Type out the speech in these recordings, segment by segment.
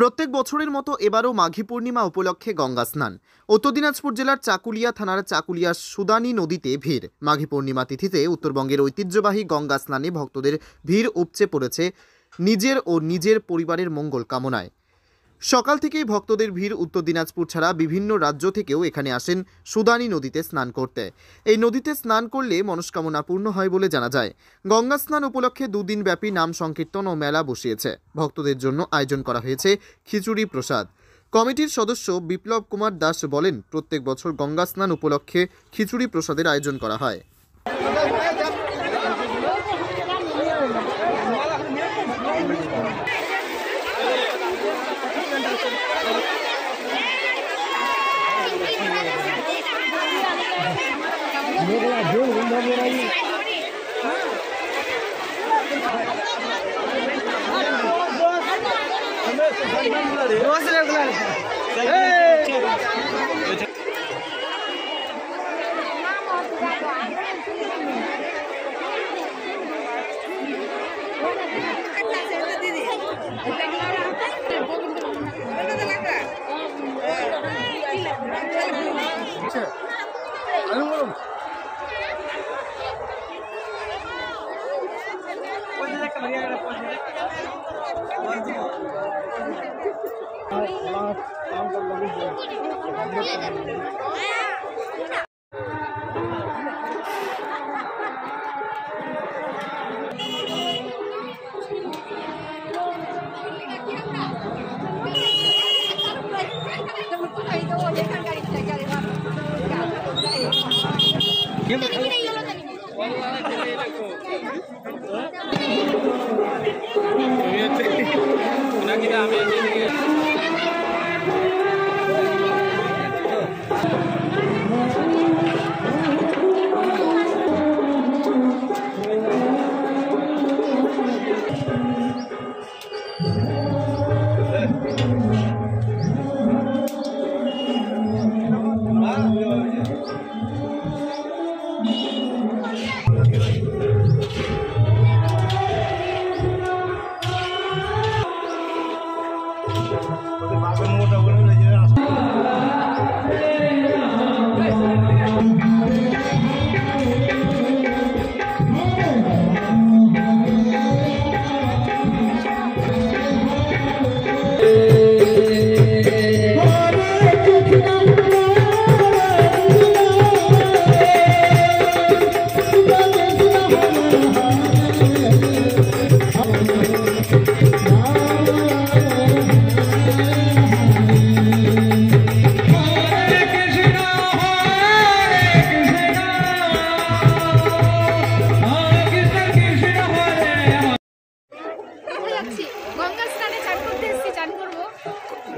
প্রত্যেক বছরের মতো এবারও মাঘী পূর্ণিমা উপলক্ষে গঙ্গা স্নান। উত্তর দিনাজপুর জেলার চাকুলিয়া থানার চাকুলিয়া সুদানী নদীতে ভিড়। মাঘী পূর্ণিমা তিথিতে উত্তরবঙ্গের ঐতিহ্যবাহী গঙ্গা স্নানে ভক্তদের ভিড় উপচে পড়েছে নিজের ও নিজের পরিবারের মঙ্গল কামনায়। সকাল থেকেই ভক্তদের ভিড়। উত্তর দিনাজপুর ছাড়া বিভিন্ন রাজ্য থেকেও এখানে আসেন সুদানী নদীতে স্নান করতে। এই নদীতে স্নান করলে মনস্কামনা পূর্ণ হয় বলে জানা যায়। গঙ্গা স্নান উপলক্ষে দুদিন ব্যাপী নাম সংকীর্তন ও মেলা বসিয়েছে। ভক্তদের জন্য আয়োজন করা হয়েছে খিচুড়ি প্রসাদ। কমিটির সদস্য বিপ্লব কুমার দাস বলেন, প্রত্যেক বছর গঙ্গা স্নান উপলক্ষে খিচুড়ি প্রসাদের আয়োজন করা হয়।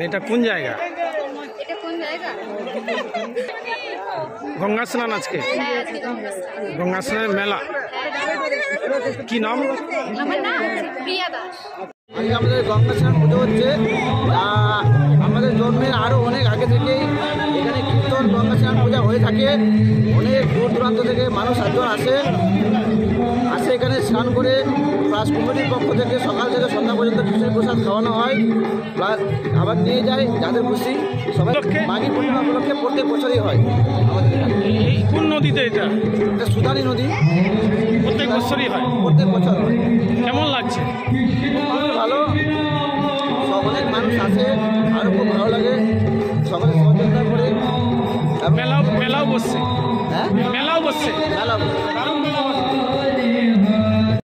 এটা কোন জায়গা? এটা কোন জায়গা? গঙ্গা স্নান আজকে। হ্যাঁ, আজকে গঙ্গা স্নান। গঙ্গা স্নানের মেলা। কি নাম? আমার নাম প্রিয়া দাস। আজকে আমাদের গঙ্গা স্নান পুজো হচ্ছে। আমাদের জন্মের আরও অনেক আগে থেকেই এখানে কীর্তন গঙ্গা স্নান পূজা হয়ে থাকে। অনেক দূর দূরান্ত থেকে মানুষ সাতজন আসে এখানে স্নান করে। প্লাস কমিটির পক্ষ থেকে সকাল থেকে সন্ধ্যা পর্যন্ত খিচুড়ি প্রসাদ খাওয়ানো হয়, প্লাস আবার নিয়ে যায় যাদের খুশি। সবাই মাঘী পূর্ণিমা উপলক্ষে প্রত্যেক বছরই হয় আমাদের এখানে। কোন নদীতে এটা? এটা সুদানী নদী। প্রত্যেক বছরই হয়? প্রত্যেক বছর হয়। কেমন লাগছে? খুবই ভালো, অনেক মানুষ আসে, আরও খুব ভালো লাগে। সকলে সহযোগিতা করে মেলাও বসছে। হ্যাঁ, মেলাও বসছে।